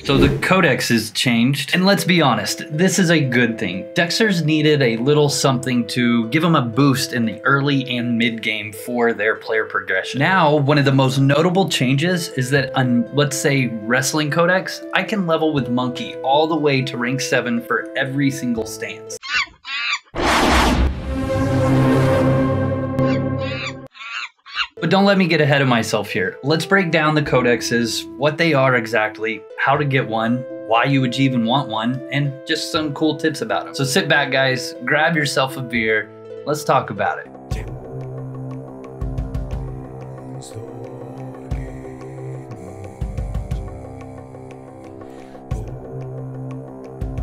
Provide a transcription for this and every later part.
So the Codex is changed, and let's be honest, this is a good thing. Dexers needed a little something to give them a boost in the early and mid game for their player progression. Now, one of the most notable changes is that on, let's say, Wrestling Codex, I can level with Monkey all the way to rank 7 for every single stance. But don't let me get ahead of myself here. Let's break down the codexes, what they are exactly, how to get one, why you would even want one, and just some cool tips about them. So sit back, guys, grab yourself a beer, let's talk about it.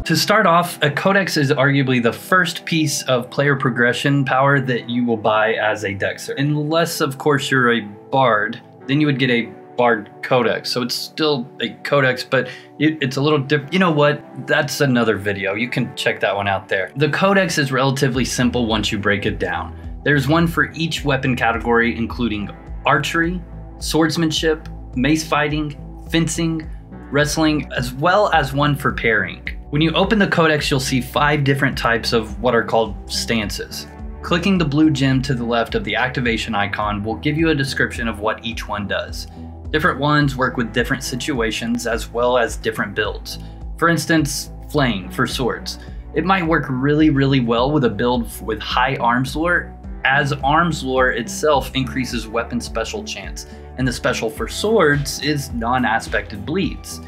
To start off, a Codex is arguably the first piece of player progression power that you will buy as a Dexer. Unless, of course, you're a Bard, then you would get a Bard Codex. So it's still a Codex, but it's a little different. You know what? That's another video. You can check that one out there. The Codex is relatively simple once you break it down. There's one for each weapon category, including archery, swordsmanship, mace fighting, fencing, wrestling, as well as one for parrying. When you open the Codex, you'll see 5 different types of what are called stances. Clicking the blue gem to the left of the activation icon will give you a description of what each one does. Different ones work with different situations as well as different builds. For instance, flaying for swords. It might work really well with a build with high arms lore, as arms lore itself increases weapon special chance, and the special for swords is non-aspected bleeds.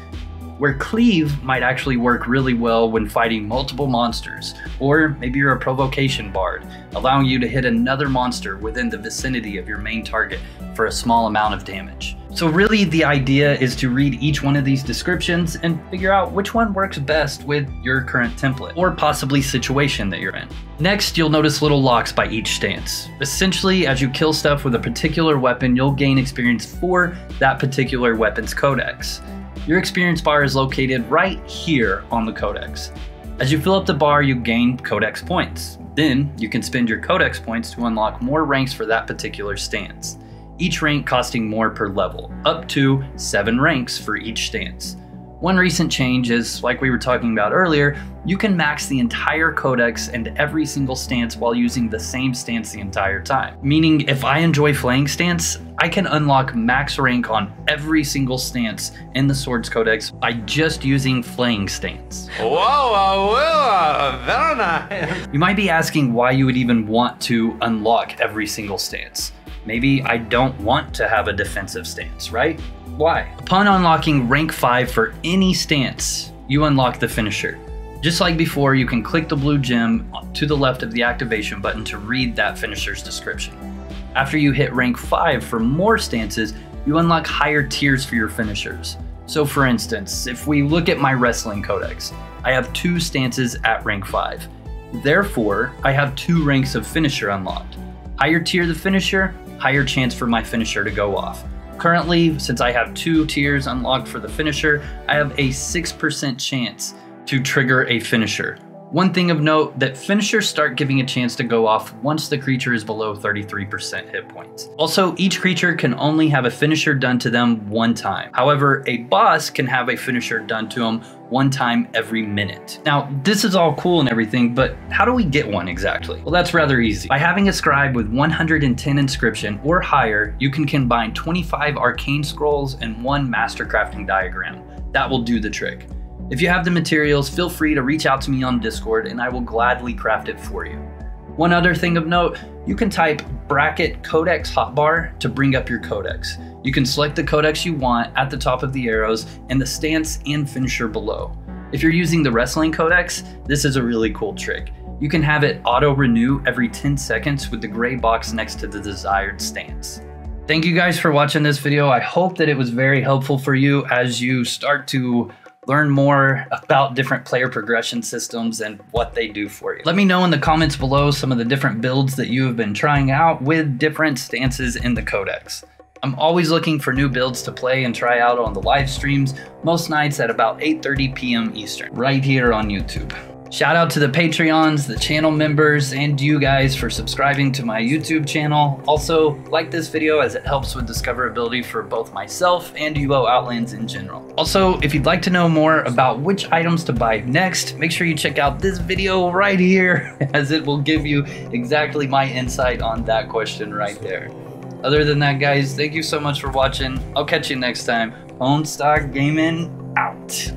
Where cleave might actually work really well when fighting multiple monsters, or maybe you're a provocation bard, allowing you to hit another monster within the vicinity of your main target for a small amount of damage. So really the idea is to read each one of these descriptions and figure out which one works best with your current template, or possibly situation that you're in. Next, you'll notice little locks by each stance. Essentially, as you kill stuff with a particular weapon, you'll gain experience for that particular weapon's codex. Your experience bar is located right here on the Codex. As you fill up the bar, you gain Codex points. Then you can spend your Codex points to unlock more ranks for that particular stance, each rank costing more per level, up to 7 ranks for each stance. One recent change is, like we were talking about earlier, you can max the entire Codex and every single stance while using the same stance the entire time. Meaning, if I enjoy flaying stance, I can unlock max rank on every single stance in the Swords Codex by just using flaying stance. Whoa, very nice. You might be asking why you would even want to unlock every single stance. Maybe I don't want to have a defensive stance, right? Why? Upon unlocking rank 5 for any stance, you unlock the finisher. Just like before, you can click the blue gem to the left of the activation button to read that finisher's description. After you hit rank 5 for more stances, you unlock higher tiers for your finishers. So for instance, if we look at my Wrestling Codex, I have 2 stances at rank 5. Therefore, I have 2 ranks of finisher unlocked. Higher tier the finisher, higher chance for my finisher to go off. Currently, since I have 2 tiers unlocked for the finisher, I have a 6% chance to trigger a finisher. One thing of note, that finishers start giving a chance to go off once the creature is below 33% hit points. Also, each creature can only have a finisher done to them 1 time. However, a boss can have a finisher done to them 1 time every minute. Now, this is all cool and everything, but how do we get one exactly? Well, that's rather easy. By having a scribe with 110 inscription or higher, you can combine 25 arcane scrolls and 1 master crafting diagram. That will do the trick. If you have the materials, feel free to reach out to me on Discord and I will gladly craft it for you. One other thing of note, you can type bracket codex hotbar to bring up your codex. You can select the codex you want at the top of the arrows and the stance and finisher below. If you're using the Wrestling Codex, this is a really cool trick. You can have it auto renew every 10 seconds with the gray box next to the desired stance. Thank you guys for watching this video. I hope that it was very helpful for you as you start to learn more about different player progression systems and what they do for you. Let me know in the comments below some of the different builds that you have been trying out with different stances in the Codex. I'm always looking for new builds to play and try out on the live streams, most nights at about 8:30 p.m. Eastern, right here on YouTube. Shout out to the Patreons, the channel members, and you guys for subscribing to my YouTube channel. Also, like this video as it helps with discoverability for both myself and UO Outlands in general. Also, if you'd like to know more about which items to buy next, make sure you check out this video right here, as it will give you exactly my insight on that question right there. Other than that, guys, thank you so much for watching. I'll catch you next time. Homestock Gaming out.